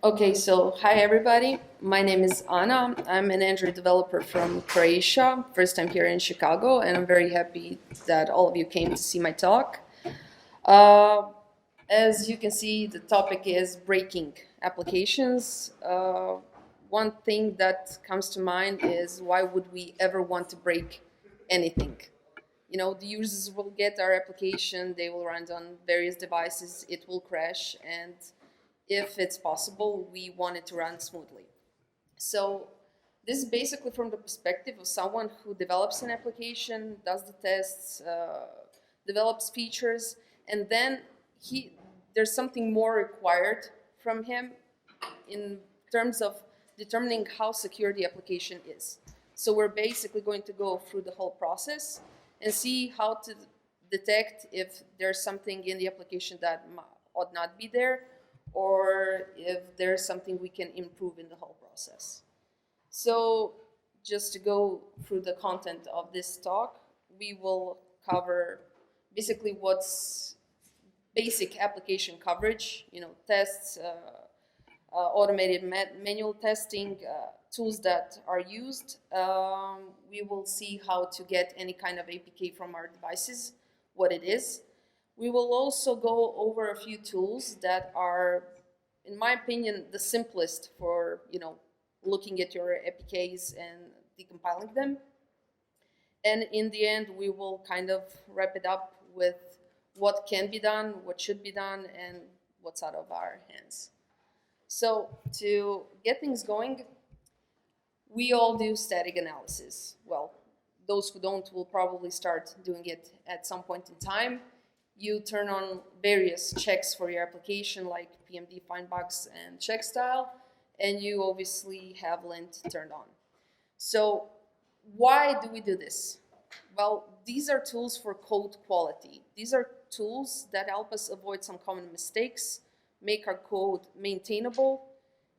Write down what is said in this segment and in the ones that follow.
Okay, so hi everybody. My name is Anna. I'm an Android developer from Croatia. First time here in Chicago, and I'm very happy that all of you came to see my talk. Uh, as you can see, the topic is breaking applications. One thing that comes to mind is why would we ever want to break anything? You know, the users will get our application, they will run on various devices, it will crash, and if it's possible, we want it to run smoothly. So this is basically from the perspective of someone who develops an application, does the tests, develops features, and then he there's something more required from him in terms of determining how secure the application is. So we're basically going to go through the whole process and see how to detect if there's something in the application that ought not be there, or if there's something we can improve in the whole process. So just to go through the content of this talk, we will cover basically what's basic application coverage, tests, automated manual testing, tools that are used. We will see how to get any kind of APK from our devices, what it is. We will also go over a few tools that are, in my opinion, the simplest for looking at your APKs and decompiling them. And in the end, we will kind of wrap it up with what can be done, what should be done, and what's out of our hands. So to get things going, we all do static analysis. Well, those who don't will probably start doing it at some point in time. You turn on various checks for your application like PMD, find bugs, and check style, and you obviously have lint turned on. So why do we do this? Well, these are tools for code quality. These are tools that help us avoid some common mistakes, make our code maintainable.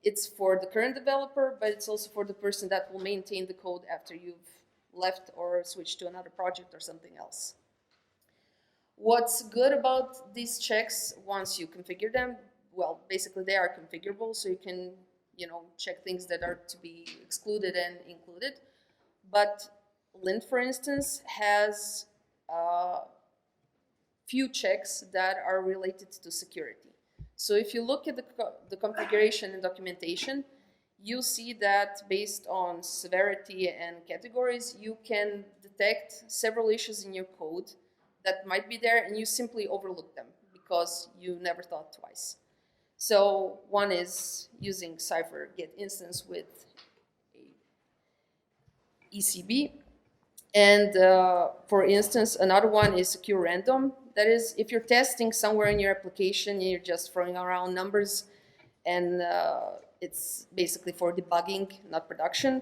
It's for the current developer, but it's also for the person that will maintain the code after you've left or switched to another project or something else. What's good about these checks once you configure them? Well, basically they are configurable, so you can, check things that are to be excluded and included. But lint, for instance, has few checks that are related to security. So if you look at the configuration and documentation, you see that based on severity and categories, you can detect several issues in your code that might be there, and you simply overlook them because you never thought twice. So one is using Cypher get instance with ECB. And for instance, another one is secure random. That is, if you're testing somewhere in your application and you're just throwing around numbers, and it's basically for debugging, not production,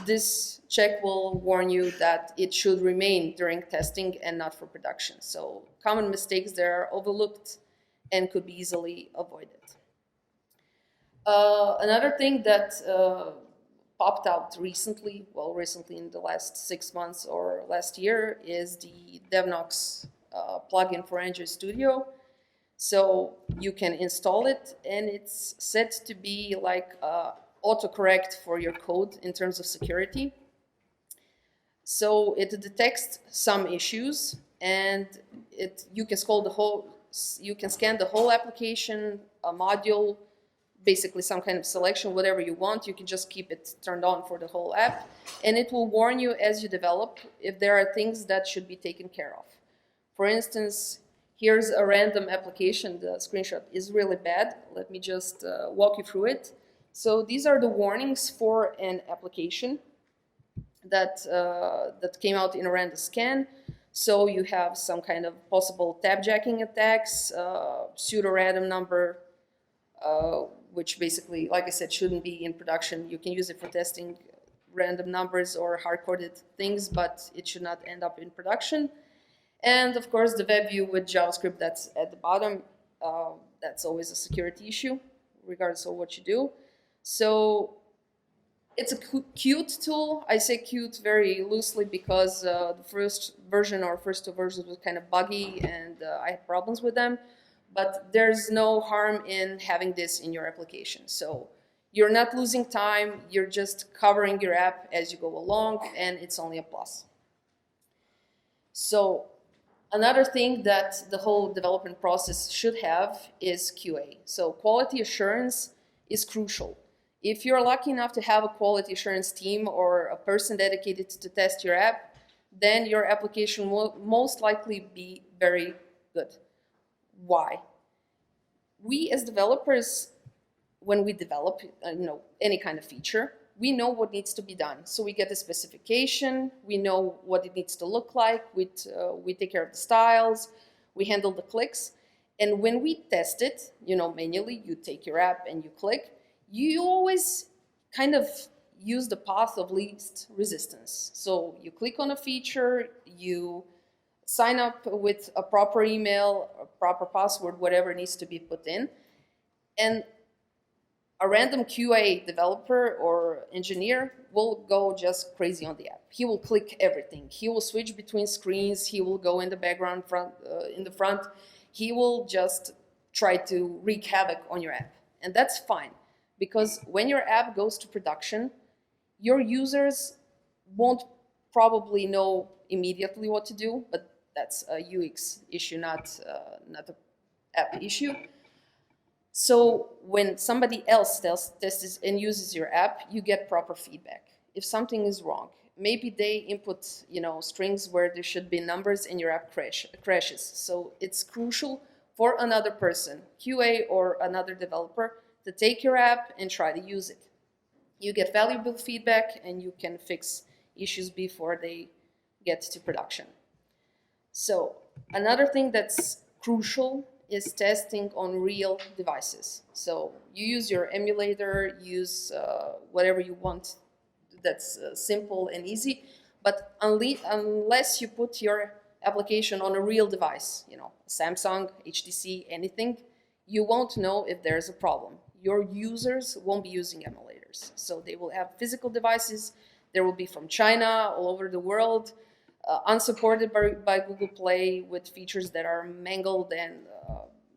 this check will warn you that it should remain during testing and not for production. So common mistakes that are overlooked and could be easily avoided. Another thing that popped out recently in the last 6 months or last year, is the DevNox plugin for Android Studio. So you can install it, and it's set to be like autocorrect for your code in terms of security. So it detects some issues, and you can scan the whole application, a module, basically some kind of selection, whatever you want. You can just keep it turned on for the whole app, and it will warn you as you develop if there are things that should be taken care of. For instance, here's a random application. The screenshot is really bad. Let me just walk you through it. So these are the warnings for an application that came out in a random scan. So you have some kind of possible tab jacking attacks, pseudo random number, which basically, like I said, shouldn't be in production. You can use it for testing random numbers or hard-coded things, but it should not end up in production. And of course, the web view with JavaScript that's at the bottom, that's always a security issue, regardless of what you do. So it's a cute tool. I say cute very loosely because the first version or first two versions was kind of buggy, and I had problems with them. but there's no harm in having this in your application. So you're not losing time, you're just covering your app as you go along, and it's only a plus. So another thing that the whole development process should have is QA. So quality assurance is crucial. If you're lucky enough to have a quality assurance team or a person dedicated to test your app, then your application will most likely be very good. Why? We as developers, when we develop any kind of feature, we know what needs to be done. So we get the specification, we know what it needs to look like, we take care of the styles, we handle the clicks. And when we test it, manually, you take your app and you click, you always kind of use the path of least resistance. So you click on a feature, you sign up with a proper email, a proper password, whatever needs to be put in. And a random QA developer or engineer will go just crazy on the app. He will click everything. He will switch between screens. He will go in the background, in the front. He will just try to wreak havoc on your app. And that's fine, because when your app goes to production, your users won't probably know immediately what to do, but that's a UX issue, not an app issue. So when somebody else tests and uses your app, you get proper feedback. If something is wrong, maybe they input strings where there should be numbers and your app crashes. So it's crucial for another person, QA or another developer, to take your app and try to use it. You get valuable feedback and you can fix issues before they get to production. So another thing that's crucial is testing on real devices. So you use your emulator, use whatever you want that's simple and easy, but unless you put your application on a real device, Samsung, HTC, anything, you won't know if there's a problem. Your users won't be using emulators. So they will have physical devices. There will be from China, all over the world, unsupported by Google Play, with features that are mangled and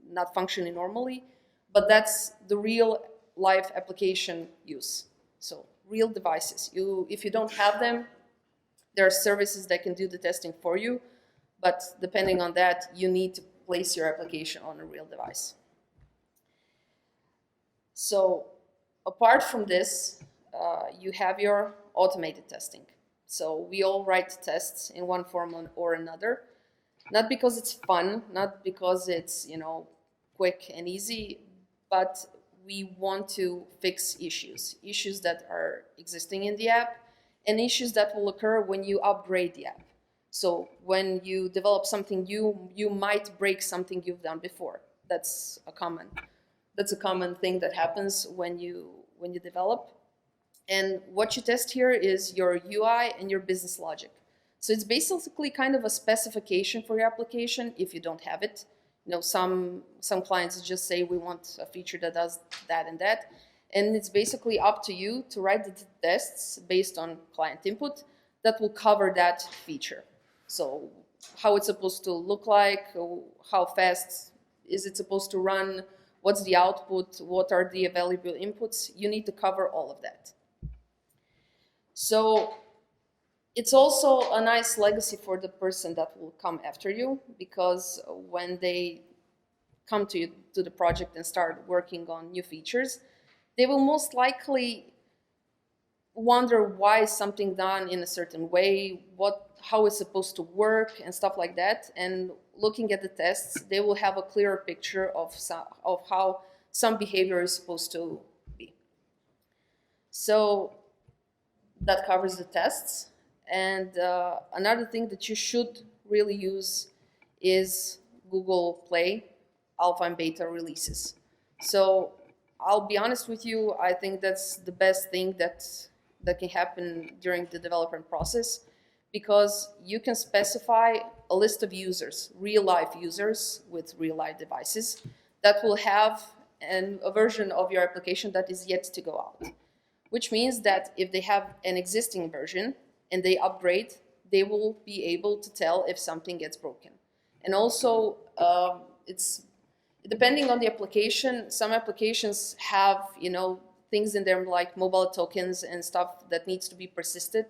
not functioning normally. But that's the real life application use. So real devices. If you don't have them, there are services that can do the testing for you. But depending on that, you need to place your application on a real device. So apart from this, you have your automated testing. So we all write tests in one form or another, not because it's fun, not because it's quick and easy, but we want to fix issues that are existing in the app, and issues that will occur when you upgrade the app. So when you develop something new, you might break something you've done before. That's a common thing that happens when you develop. And what you test here is your UI and your business logic. So it's basically kind of a specification for your application if you don't have it. Some clients just say we want a feature that does that and that. And it's basically up to you to write the tests based on client input that will cover that feature. So how it's supposed to look like, how fast is it supposed to run, what's the output, what are the available inputs. You need to cover all of that. So it's also a nice legacy for the person that will come after you, because when they come to the project and start working on new features, they will most likely wonder why is something done in a certain way, how it's supposed to work and stuff like that. And looking at the tests, they will have a clearer picture of how some behavior is supposed to be. So that covers the tests. And another thing that you should really use is Google Play alpha and beta releases. So I'll be honest with you, I think that's the best thing that can happen during the development process, because you can specify a list of users, real life users with real life devices, that will have a version of your application that is yet to go out. Which means that if they have an existing version and they upgrade, they will be able to tell if something gets broken. And also, it's Depending on the application, some applications have, things in them like mobile tokens and stuff that needs to be persisted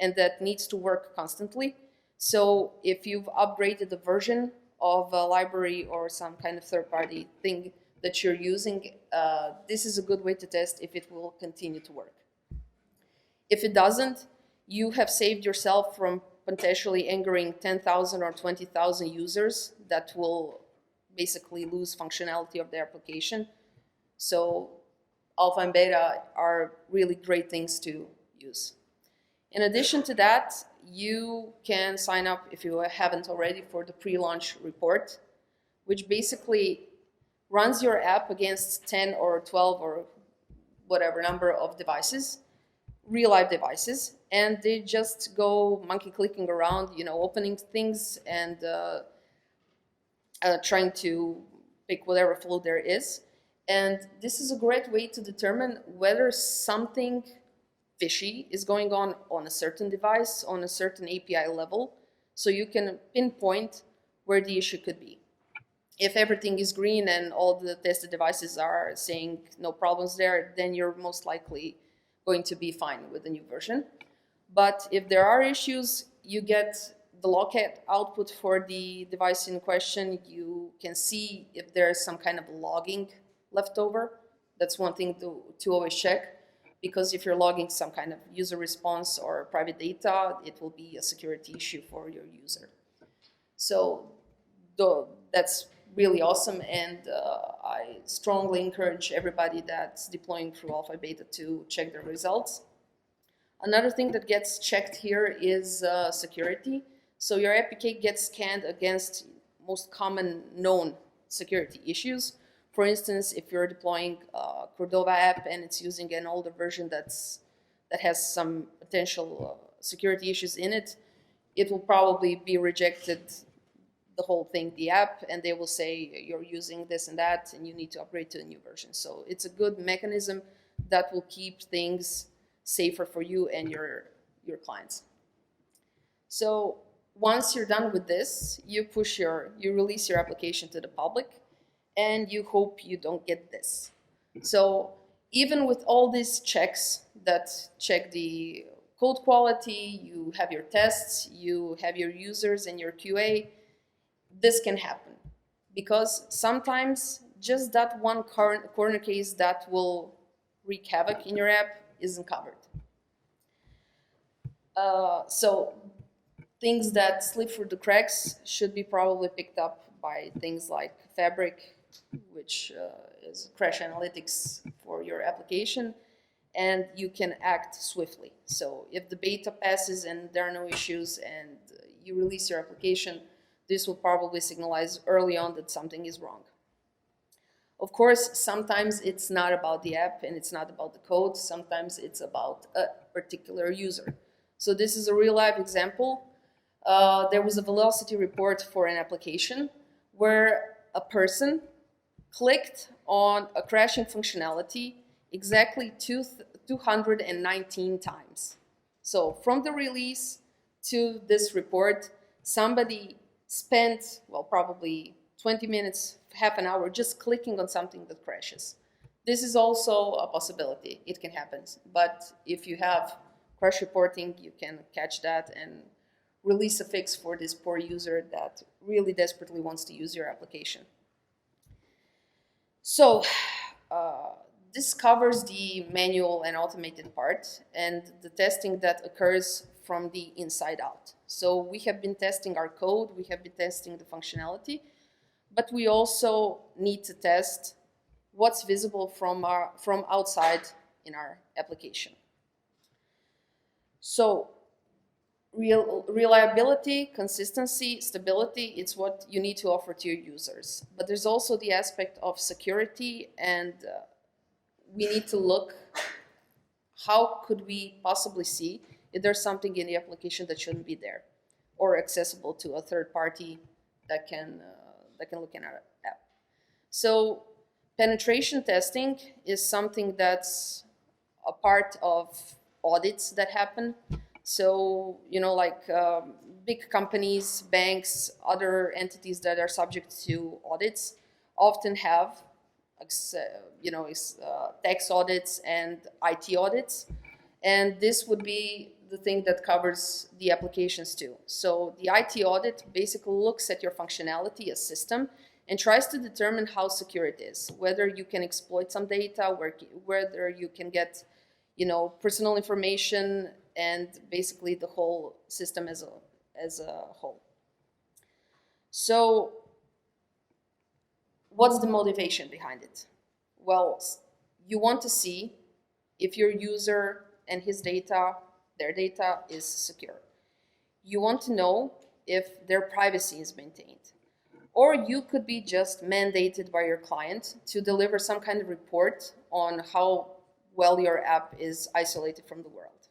and that needs to work constantly. So if you've upgraded the version of a library or some kind of third-party thing that you're using, this is a good way to test if it will continue to work. If it doesn't, you have saved yourself from potentially angering 10,000 or 20,000 users that will basically lose functionality of the application. So alpha and beta are really great things to use. In addition to that, you can sign up, if you haven't already, for the pre-launch report, which basically runs your app against 10 or 12 or whatever number of devices, real life devices, and they just go monkey clicking around, opening things and trying to pick whatever flow there is. And this is a great way to determine whether something fishy is going on a certain device, on a certain API level, so you can pinpoint where the issue could be. If everything is green and all the tested devices are saying no problems there, then you're most likely going to be fine with the new version. But if there are issues, you get the logcat output for the device in question. You can see if there's some kind of logging left over. That's one thing to always check, because if you're logging some kind of user response or private data, it will be a security issue for your user. So that's really awesome, and I strongly encourage everybody that's deploying through alpha beta to check their results. Another thing that gets checked here is security. So your APK gets scanned against most common known security issues. For instance, if you're deploying a Cordova app and it's using an older version that has some potential security issues in it, it will probably be rejected, the whole thing, the app, and they will say you're using this and that and you need to upgrade to a new version. So it's a good mechanism that will keep things safer for you and your clients. So once you're done with this, you release your application to the public, and you hope you don't get this. So even with all these checks that check the code quality, you have your tests, you have your users and your QA, this can happen. Because sometimes just that one corner case that will wreak havoc in your app isn't covered. So things that slip through the cracks should be probably picked up by things like Fabric, which is crash analytics for your application, and you can act swiftly. So if the beta passes and there are no issues and you release your application, this will probably signalize early on that something is wrong. Of course, sometimes it's not about the app and it's not about the code. Sometimes it's about a particular user. So this is a real life example. There was a velocity report for an application where a person clicked on a crashing functionality exactly 219 times. So from the release to this report, somebody spent, probably 20 minutes, half an hour, just clicking on something that crashes. This is also a possibility. It can happen. But if you have crash reporting, you can catch that and release a fix for this poor user that really desperately wants to use your application. So this covers the manual and automated part and the testing that occurs from the inside out. So we have been testing our code, we have been testing the functionality, but we also need to test what's visible from outside in our application. So reliability, consistency, stability, it's what you need to offer to your users. But there's also the aspect of security, and we need to look, how could we possibly see if there's something in the application that shouldn't be there or accessible to a third party that can look in our app. So penetration testing is something that's a part of audits that happen. So, big companies, banks, other entities that are subject to audits often have tax audits and IT audits, and this would be the thing that covers the applications too. So the IT audit basically looks at your functionality as system and tries to determine how secure it is, whether you can exploit some data, whether you can get, personal information, and basically the whole system as a whole. So what's the motivation behind it? Well, you want to see if your user and their data is secure. You want to know if their privacy is maintained. Or you could be just mandated by your client to deliver some kind of report on how well your app is isolated from the world.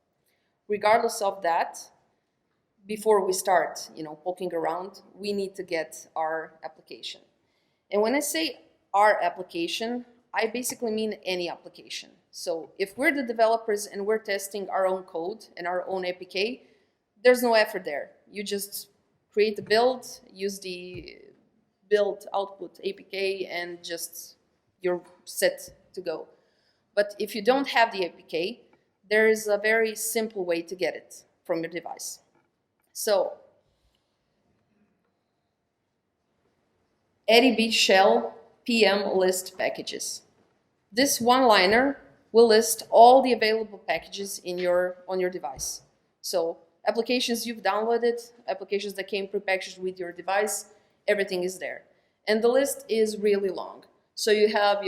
Regardless of that, before we start, poking around, we need to get our application. And when I say our application, I basically mean any application. So if we're the developers and we're testing our own code and our own APK, there's no effort there. You just create the build, use the build output APK, and just you're set to go. But if you don't have the APK, there is a very simple way to get it from your device. So ADB shell PM list packages. This one-liner will list all the available packages on your device. So applications you've downloaded, applications that came prepackaged with your device, everything is there. And the list is really long. So you have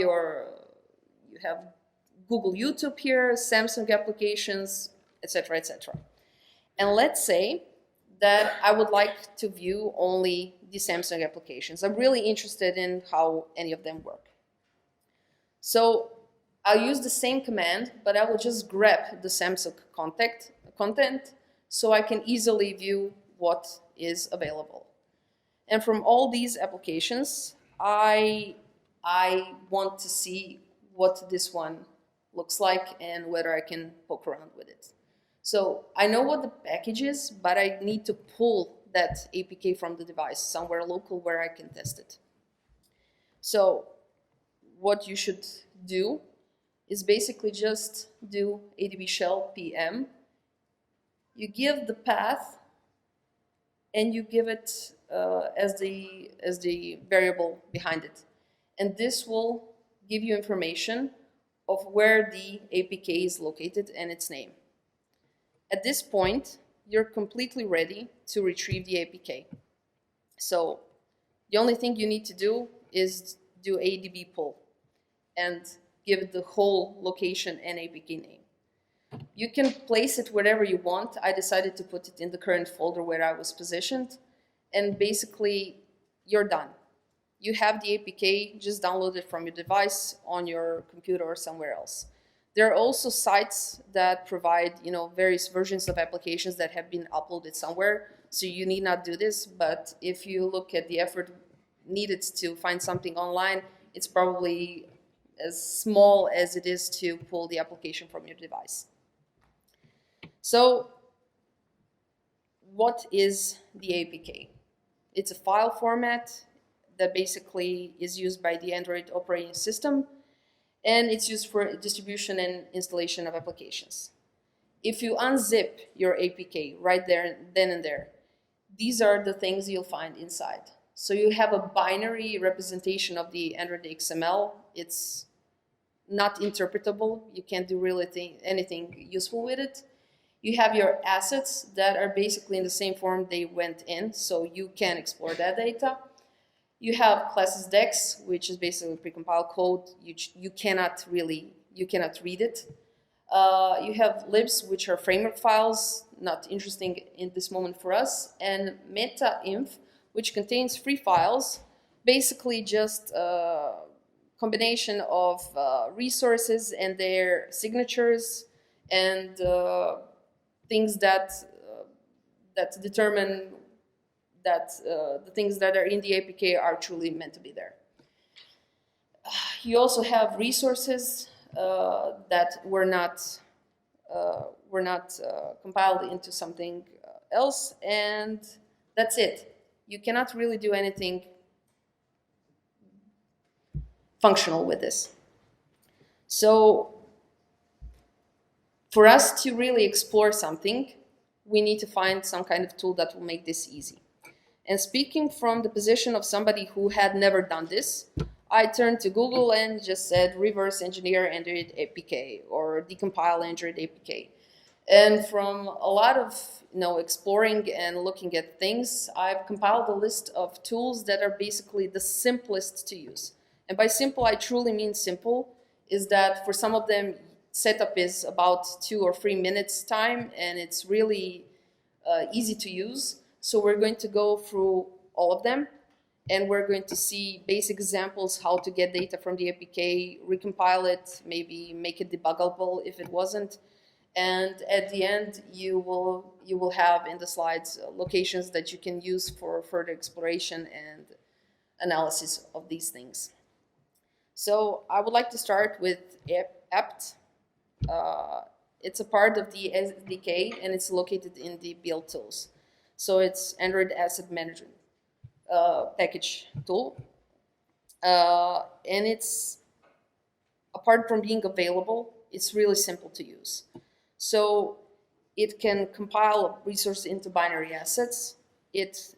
Google YouTube here, Samsung applications, etc., etc. And let's say that I would like to view only the Samsung applications. I'm really interested in how any of them work. So I'll use the same command, but I will just grab the Samsung content so I can easily view what is available. And from all these applications, I want to see what this one looks like and whether I can poke around with it. So I know what the package is, but I need to pull that APK from the device somewhere local where I can test it. So what you should do is basically just do ADB shell PM. You give the path and you give it as the variable behind it. And this will give you information of where the APK is located and its name. At this point, you're completely ready to retrieve the APK. So the only thing you need to do is do ADB pull and give it the whole location and APK name. You can place it wherever you want. I decided to put it in the current folder where I was positioned, and basically you're done. You have the APK, just download it from your device on your computer or somewhere else. There are also sites that provide, various versions of applications that have been uploaded somewhere, so you need not do this, but if you look at the effort needed to find something online, it's probably as small as it is to pull the application from your device. So what is the APK? It's a file format that basically is used by the Android operating system, and it's used for distribution and installation of applications. If you unzip your APK right there, then and there, these are the things you'll find inside. So you have a binary representation of the Android XML. It's not interpretable. You can't do really anything useful with it. You have your assets that are basically in the same form they went in, so you can explore that data. You have classes dex, which is basically precompiled code. You cannot read it. You have libs, which are framework files, not interesting in this moment for us, and meta-inf, which contains free files, basically just a combination of resources and their signatures and things that determine that the things that are in the APK are truly meant to be there. You also have resources that were not compiled into something else, and that's it. You cannot really do anything functional with this. So for us to really explore something, we need to find some kind of tool that will make this easy. And speaking from the position of somebody who had never done this, I turned to Google and just said reverse engineer Android APK or decompile Android APK. And from a lot of exploring and looking at things, I've compiled a list of tools that are basically the simplest to use. And by simple, I truly mean simple, is that for some of them, setup is about 2 or 3 minutes time, and it's really easy to use. So we're going to go through all of them, and we're going to see basic examples how to get data from the APK, recompile it, maybe make it debuggable if it wasn't. And at the end, you will have in the slides locations that you can use for further exploration and analysis of these things. So I would like to start with apt. It's a part of the SDK, and it's located in the build tools. So it's Android Asset Management package tool. And it's, apart from being available, it's really simple to use. So it can compile resources into binary assets. It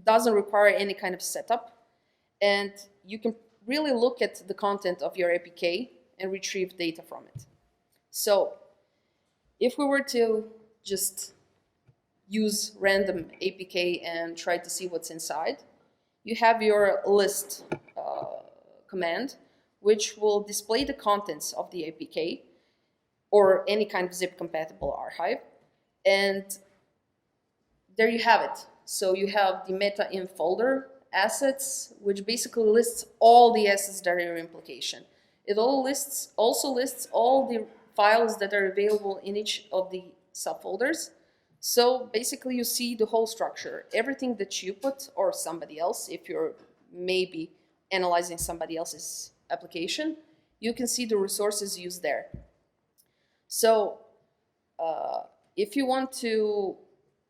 doesn't require any kind of setup. And you can really look at the content of your APK and retrieve data from it. So if we were to just use random APK and try to see what's inside, you have your list command, which will display the contents of the APK or any kind of zip compatible archive. And there you have it. So you have the meta in folder assets, which basically lists all the assets that are in your application. It also lists all the files that are available in each of the subfolders. So basically you see the whole structure, everything that you put or somebody else, if you're maybe analyzing somebody else's application, you can see the resources used there. So if you want to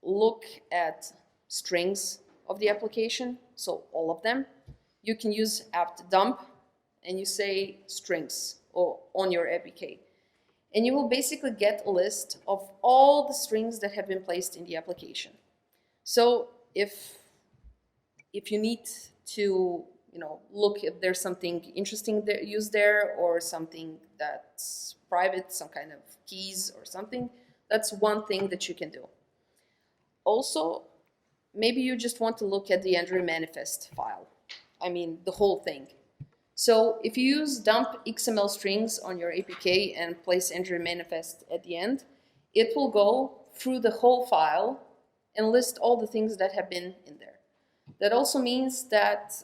look at strings of the application, so all of them, you can use apt dump and you say strings or on your APK. And you will basically get a list of all the strings that have been placed in the application. So if you need to look if there's something interesting used there or something that's private, some kind of keys or something, that's one thing that you can do. Also, maybe you just want to look at the Android manifest file. I mean, the whole thing. So if you use dump XML strings on your APK and place Android manifest at the end, it will go through the whole file and list all the things that have been in there. That also means that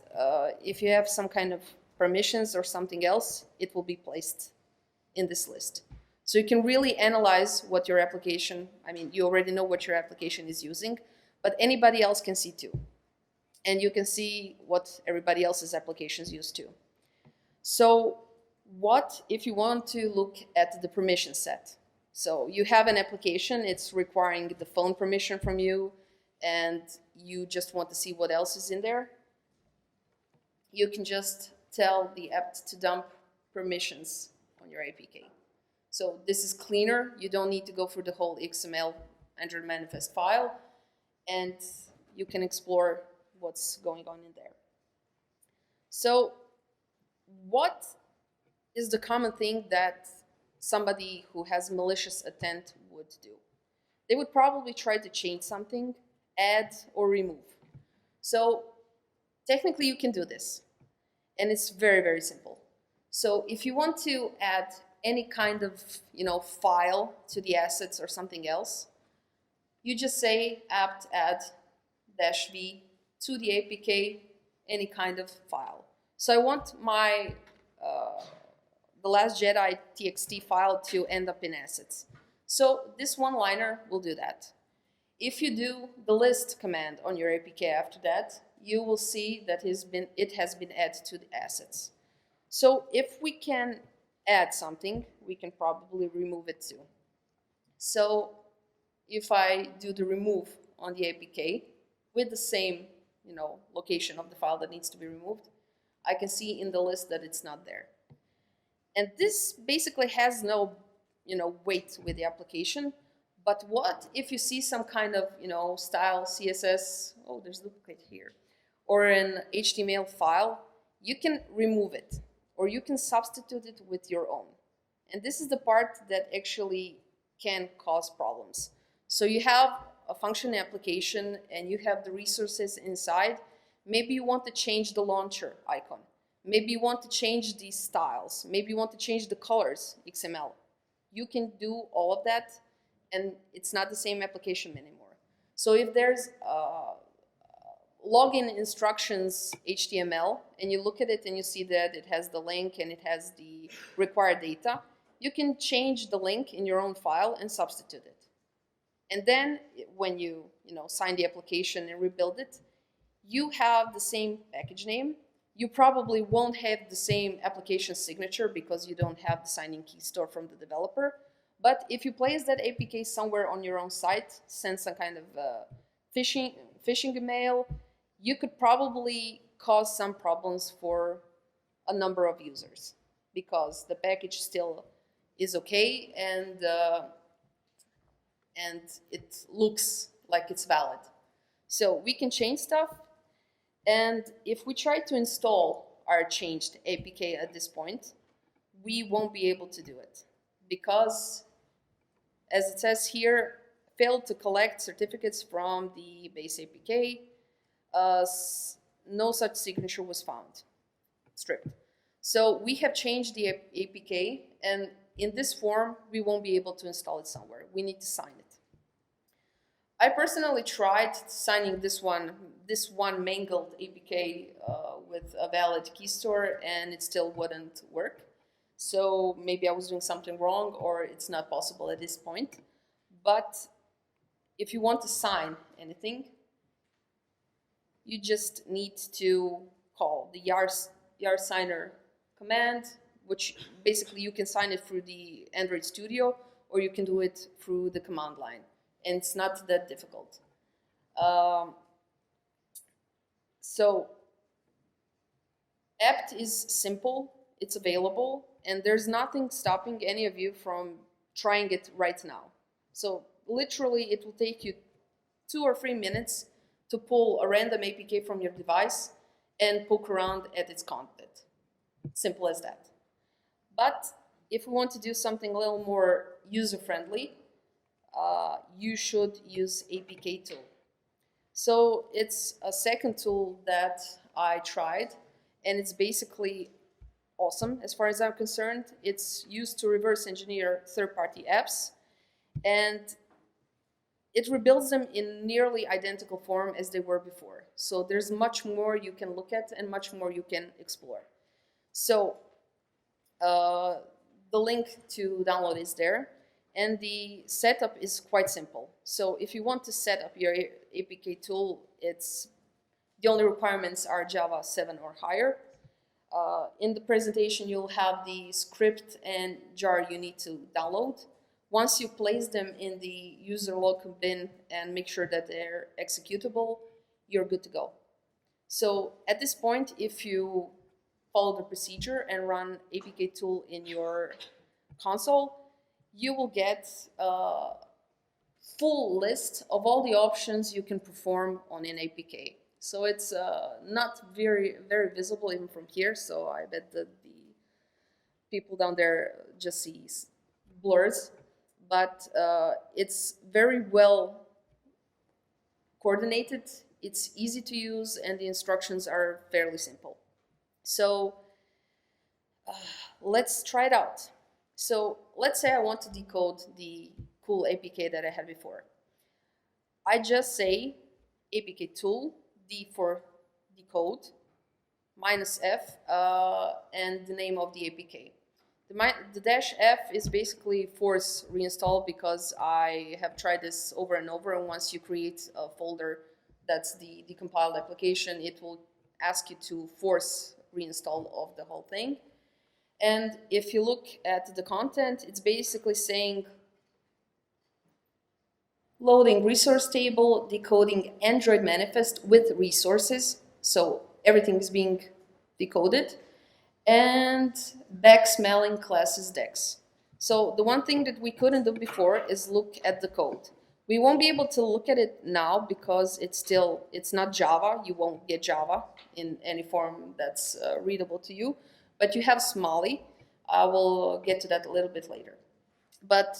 if you have some kind of permissions or something else, it will be placed in this list. So you can really analyze what your application, I mean, you already know what your application is using, but anybody else can see too. And you can see what everybody else's applications use too. So what if you want to look at the permission set? So you have an application, it's requiring the phone permission from you, and you just want to see what else is in there. You can just tell the app to dump permissions on your APK. So this is cleaner. You don't need to go through the whole XML Android manifest file, and you can explore what's going on in there. So what is the common thing that somebody who has malicious intent would do? They would probably try to change something, add or remove. So technically you can do this, and it's very, very simple. So if you want to add any kind of file to the assets or something else, you just say apt add -v to the APK any kind of file. So I want my The Last Jedi txt file to end up in assets. So this one-liner will do that. If you do the list command on your APK after that, you will see that it has been added to the assets. So if we can add something, we can probably remove it too. So if I do the remove on the APK with the same location of the file that needs to be removed, I can see in the list that it's not there. And this basically has no, weight with the application. But what if you see some kind of, style CSS, oh, there's duplicate here, or an HTML file, you can remove it, or you can substitute it with your own. And this is the part that actually can cause problems. So you have a function application and you have the resources inside. Maybe you want to change the launcher icon. Maybe you want to change these styles. Maybe you want to change the colors, XML. You can do all of that, and it's not the same application anymore. So if there's login instructions HTML, and you look at it and you see that it has the link and it has the required data, you can change the link in your own file and substitute it. And then when you sign the application and rebuild it, you have the same package name. You probably won't have the same application signature because you don't have the signing key stored from the developer. But if you place that APK somewhere on your own site, send some kind of phishing email, you could probably cause some problems for a number of users because the package still is okay and it looks like it's valid. So we can change stuff, and if we try to install our changed APK at this point, we won't be able to do it because, as it says here, failed to collect certificates from the base APK. No such signature was found. Stripped. So we have changed the APK, and in this form, we won't be able to install it somewhere. We need to sign it. I personally tried signing this one mangled APK with a valid key store, and it still wouldn't work. So maybe I was doing something wrong, or it's not possible at this point. But if you want to sign anything, you just need to call the yar signer command, which basically you can sign it through the Android Studio, or you can do it through the command line. And it's not that difficult. So apt is simple, it's available, and there's nothing stopping any of you from trying it right now. So literally it will take you 2 or 3 minutes to pull a random APK from your device and poke around at its content. Simple as that. But if we want to do something a little more user-friendly, you should use APK tool. So it's a second tool that I tried, and it's basically awesome as far as I'm concerned. It's used to reverse engineer third-party apps, and it rebuilds them in nearly identical form as they were before. So there's much more you can look at and much more you can explore. So the link to download is there. And the setup is quite simple. So if you want to set up your APK tool, the only requirements are Java 7 or higher. In the presentation, you'll have the script and jar you need to download. Once you place them in the user locum bin and make sure that they're executable, you're good to go. So at this point, if you follow the procedure and run APK tool in your console, you will get a full list of all the options you can perform on an APK. So it's not very, very visible even from here, so I bet that the people down there just see blurs. But it's very well coordinated, it's easy to use, and the instructions are fairly simple. So let's try it out. So let's say I want to decode the cool APK that I had before. I just say APK tool, D for decode, -F, and the name of the APK. The -F is basically force reinstall because I have tried this over and over, and once you create a folder that's the decompiled application, it will ask you to force reinstall of the whole thing. And if you look at the content, it's basically saying loading resource table, decoding Android manifest with resources. So everything is being decoded, and back-smelling classes decks. So the one thing that we couldn't do before is look at the code. We won't be able to look at it now because it's not Java. You won't get Java in any form that's readable to you, but you have Smalley. I will get to that a little bit later. But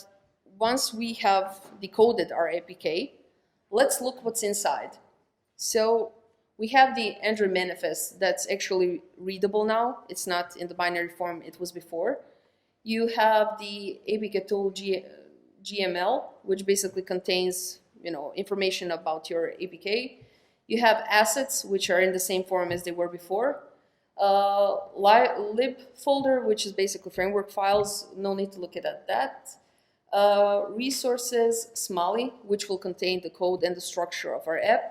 once we have decoded our APK, let's look what's inside. So we have the Android manifest that's actually readable now. It's not in the binary form it was before. You have the APK tool GML, which basically contains information about your APK. You have assets, which are in the same form as they were before. Lib folder, which is basically framework files. No need to look at that. Resources, Smalley, which will contain the code and the structure of our app.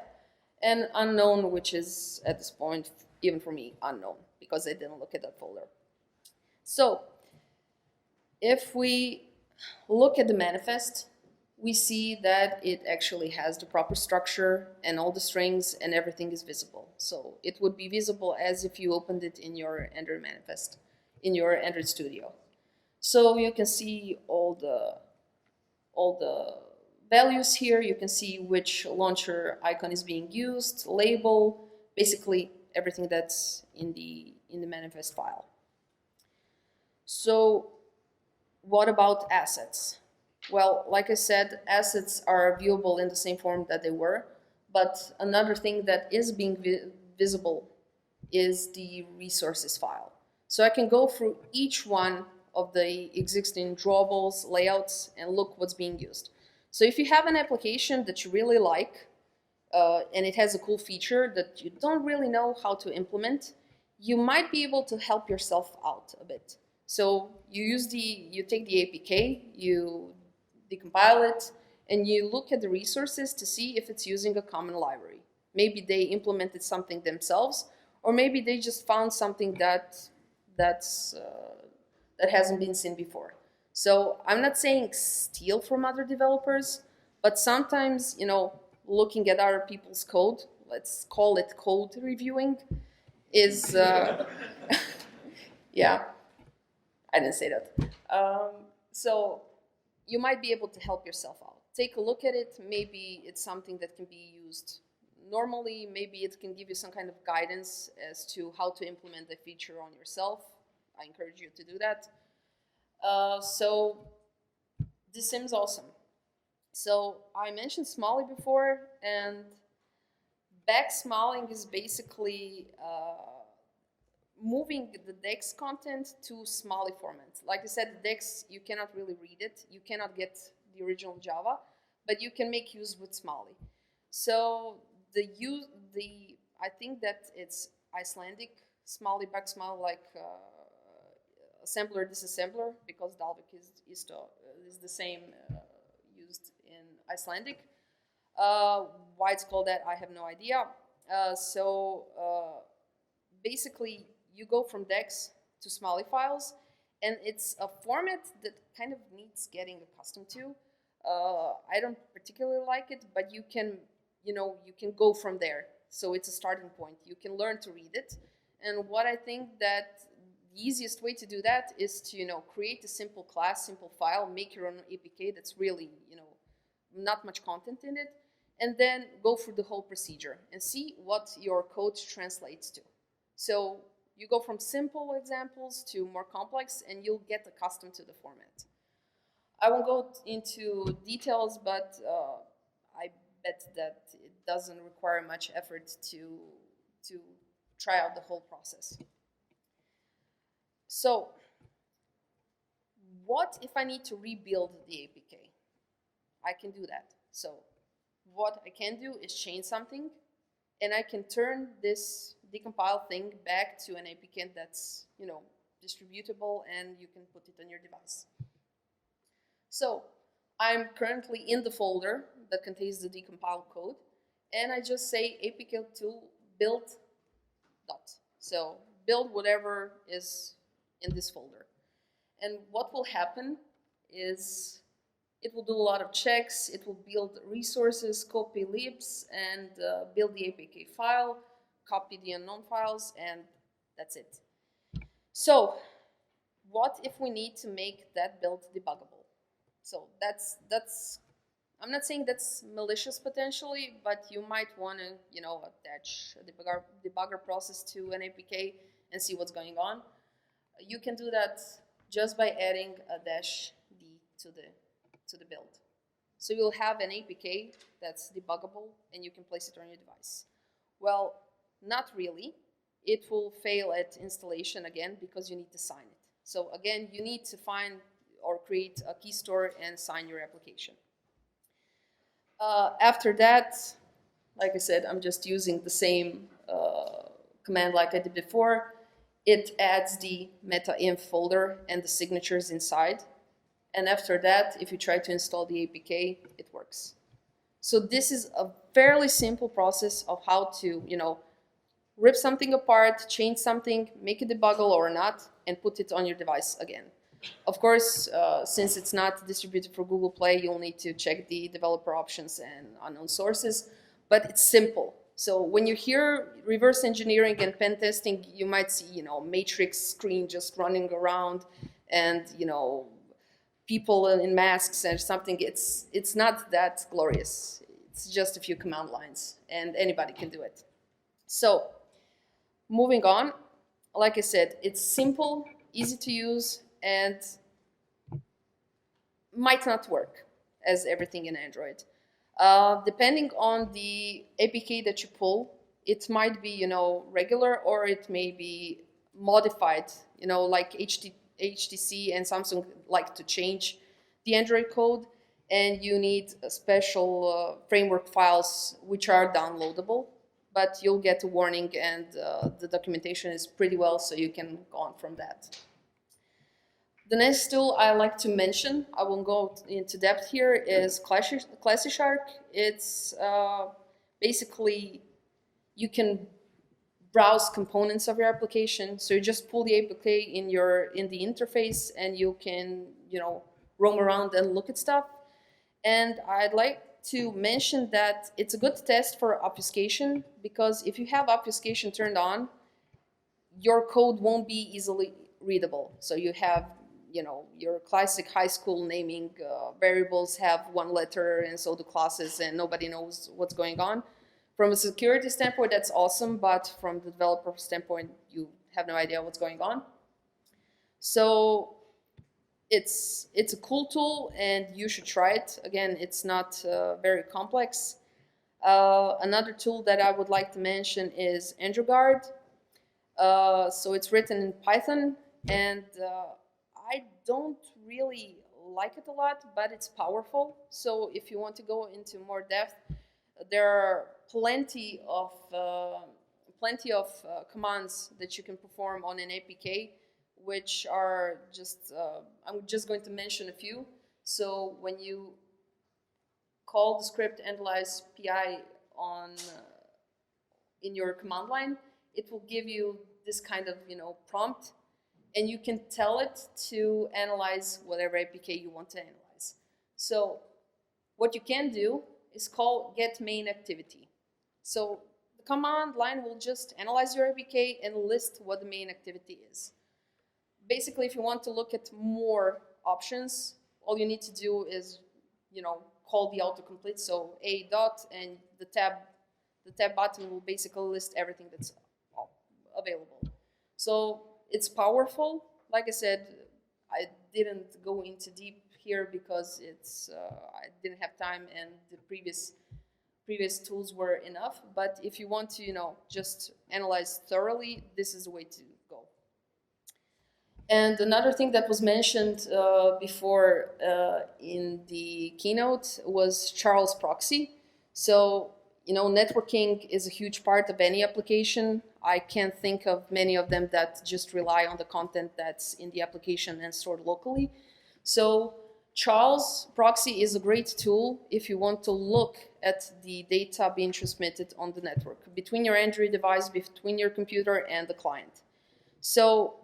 And unknown, which is at this point, even for me, unknown, because I didn't look at that folder. So if we look at the manifest, we see that it actually has the proper structure and all the strings and everything is visible. So it would be visible as if you opened it in your Android manifest, in your Android Studio. So you can see all the values here. You can see which launcher icon is being used, label, basically everything that's in the manifest file. So what about assets? Well, like I said, assets are viewable in the same form that they were, but another thing that is being visible is the resources file. So I can go through each one of the existing drawables, layouts, and look what's being used. So if you have an application that you really like, and it has a cool feature that you don't really know how to implement, you might be able to help yourself out a bit. So you take the APK, you decompile it, and you look at the resources to see if it's using a common library. Maybe they implemented something themselves, or maybe they just found something that hasn't been seen before. So I'm not saying steal from other developers, but sometimes, looking at other people's code, let's call it code reviewing, is, yeah, I didn't say that. So you might be able to help yourself out. Take a look at it. Maybe it's something that can be used normally. Maybe it can give you some kind of guidance as to how to implement the feature on yourself. I encourage you to do that. So this seems awesome. So I mentioned Smalley before, and back-smalling is basically moving the DEX content to Smalley format. Like I said, the DEX, you cannot really read it. You cannot get the original Java, but you can make use with Smalley. So I think that it's Icelandic Smalley, back-small, like assembler, disassembler, because Dalvik is the same used in Icelandic. Why it's called that, I have no idea. Basically, you go from DEX to Smalley files, and it's a format that kind of needs getting accustomed to. I don't particularly like it, but you can go from there. So it's a starting point. You can learn to read it. And what I think that the easiest way to do that is to, create a simple class, simple file, make your own APK that's really, not much content in it, and then go through the whole procedure and see what your code translates to. So you go from simple examples to more complex, and you'll get accustomed to the format. I won't go into details, but I bet that it doesn't require much effort to try out the whole process. So what if I need to rebuild the APK? I can do that. So what I can do is change something, and I can turn this decompile thing back to an APK that's, distributable, and you can put it on your device. So I'm currently in the folder that contains the decompiled code, and I just say apk tool build dot. So build whatever is in this folder. And what will happen is it will do a lot of checks. It will build resources, copy libs, and build the APK file, copy the unknown files, and That's it. So what if we need to make that build debuggable? So that's I'm not saying that's malicious potentially, but you might want to, attach a debugger process to an APK and see what's going on. You can do that just by adding a -d to the build. So you'll have an APK that's debuggable and you can place it on your device. Well, not really. It will fail at installation again because you need to sign it. So again, you need to find or create a key store and sign your application. After that, like I said, I'm just using the same command like I did before. It adds the meta-inf folder and the signatures inside. And after that, if you try to install the APK, it works. So this is a fairly simple process of how to, rip something apart, change something, make it debuggable or not, and put it on your device again. Of course, since it's not distributed for Google Play, you'll need to check the developer options and unknown sources, but it's simple. So when you hear reverse engineering and pen testing, you might see, matrix screen just running around and, people in masks and something. It's not that glorious. It's just a few command lines and anybody can do it. So moving on, like I said, it's simple, easy to use, and might not work as everything in Android. Depending on the APK that you pull, it might be, regular, or it may be modified, like HTC and Samsung like to change the Android code, and you need special framework files which are downloadable, but you'll get a warning and the documentation is pretty well, so you can go on from that. The next tool I like to mention, I won't go into depth here, is ClassiShark. It's basically, you can browse components of your application. So you just pull the APK in the interface and you can, roam around and look at stuff. And I'd like to mention that it's a good test for obfuscation, because if you have obfuscation turned on, your code won't be easily readable. So you have, your classic high school naming variables have one letter, and so do classes, and nobody knows what's going on. From a security standpoint, that's awesome, but from the developer standpoint, you have no idea what's going on. So it's a cool tool, and you should try it. Again, it's not very complex. Another tool that I would like to mention is AndroGuard. So it's written in Python, and I don't really like it a lot, but it's powerful. So if you want to go into more depth, there are plenty of commands that you can perform on an APK, which are just, I'm just going to mention a few. So when you call the script analyze PI in your command line, it will give you this kind of, prompt, and you can tell it to analyze whatever APK you want to analyze. So what you can do is call get main activity. So the command line will just analyze your APK and list what the main activity is. Basically, if you want to look at more options, all you need to do is, call the autocomplete. So a dot, and the tab button will basically list everything that's available. So it's powerful. Like I said, I didn't go into deep here because I didn't have time, and the previous tools were enough. But if you want to, just analyze thoroughly, this is the way to go. And another thing that was mentioned before in the keynote was Charles proxy. So, networking is a huge part of any application. I can't think of many of them that just rely on the content that's in the application and stored locally. So Charles proxy is a great tool if you want to look at the data being transmitted on the network between your Android device, between your computer and the client. So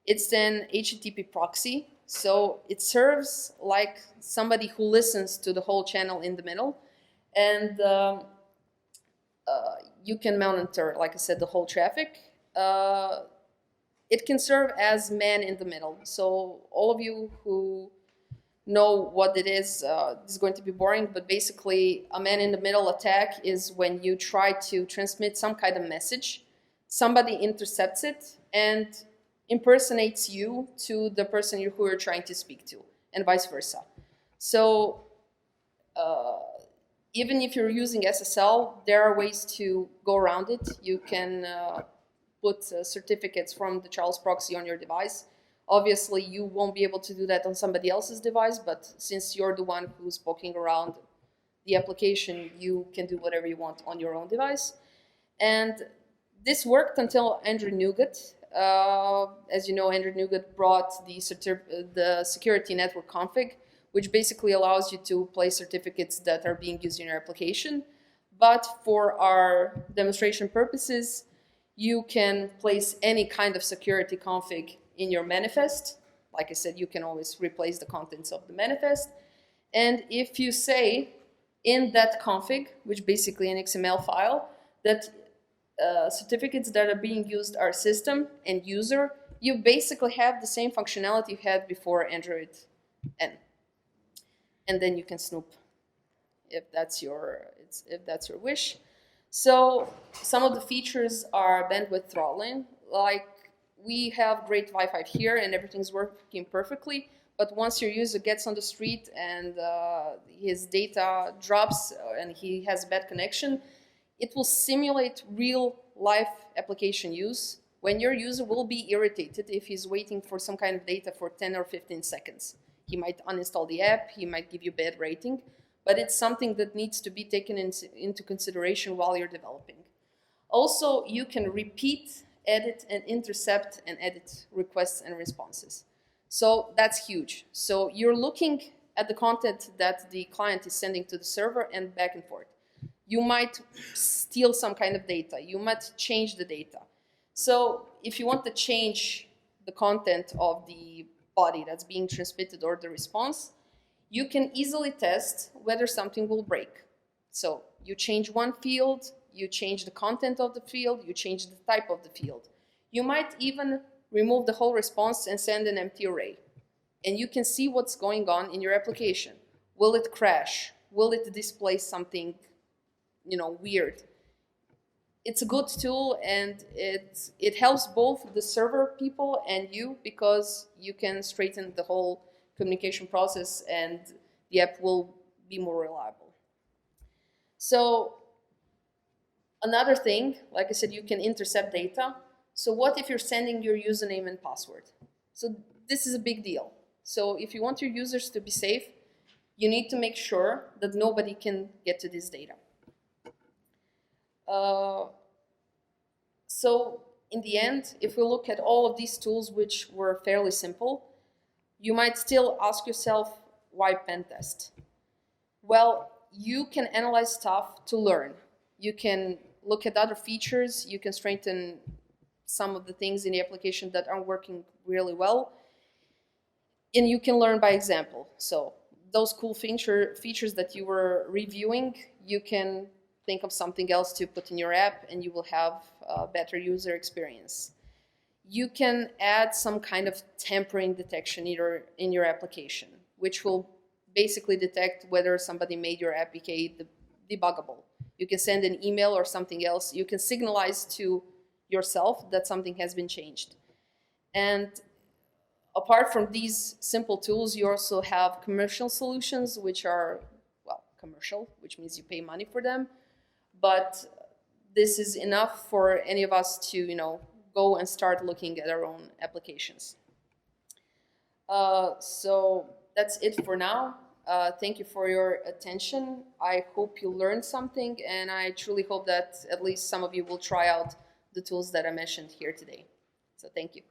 it's an HTTP proxy. So it serves like somebody who listens to the whole channel in the middle, and you can monitor, like I said, the whole traffic. it can serve as man in the middle. So all of you who know what it is, this is going to be boring, but basically a man in the middle attack is when you try to transmit some kind of message, somebody intercepts it and impersonates you to the person who you're trying to speak to, and vice versa. So even if you're using SSL, there are ways to go around it. You can put certificates from the Charles proxy on your device. Obviously, you won't be able to do that on somebody else's device, but since you're the one who's poking around the application, you can do whatever you want on your own device. And this worked until Andrew Nougat. As you know, Andrew Nougat brought the security network config, which basically allows you to place certificates that are being used in your application. But for our demonstration purposes, you can place any kind of security config in your manifest. Like I said, you can always replace the contents of the manifest. And if you say in that config, which basically an XML file, that certificates that are being used are system and user, you basically have the same functionality you had before Android N. And then you can snoop if that's your wish. So some of the features are bandwidth throttling. Like, we have great Wi-Fi here and everything's working perfectly, but once your user gets on the street and his data drops and he has a bad connection, it will simulate real life application use when your user will be irritated if he's waiting for some kind of data for 10 or 15 seconds. He might uninstall the app, he might give you bad rating, but it's something that needs to be taken into consideration while you're developing. Also, you can repeat, edit, and intercept and edit requests and responses. So that's huge. So you're looking at the content that the client is sending to the server and back and forth. You might steal some kind of data. You might change the data. So if you want to change the content of the body that's being transmitted or the response, you can easily test whether something will break. So you change one field, you change the content of the field, you change the type of the field. You might even remove the whole response and send an empty array. And you can see what's going on in your application. Will it crash? Will it display something, weird? It's a good tool, and it helps both the server people and you, because you can straighten the whole communication process and the app will be more reliable. So another thing, like I said, you can intercept data. So what if you're sending your username and password? So this is a big deal. So if you want your users to be safe, you need to make sure that nobody can get to this data. So in the end, if we look at all of these tools, which were fairly simple, you might still ask yourself, why pen test? Well, you can analyze stuff to learn. You can look at other features. You can strengthen some of the things in the application that aren't working really well. And you can learn by example. So those cool features that you were reviewing, you can think of something else to put in your app and you will have a better user experience. You can add some kind of tampering detection in your application, which will basically detect whether somebody made your APK debuggable. You can send an email or something else. You can signalize to yourself that something has been changed. And apart from these simple tools, you also have commercial solutions, which are, well, commercial, which means you pay money for them. But this is enough for any of us to, go and start looking at our own applications. So that's it for now. Thank you for your attention. I hope you learned something, and I truly hope that at least some of you will try out the tools that I mentioned here today. So thank you.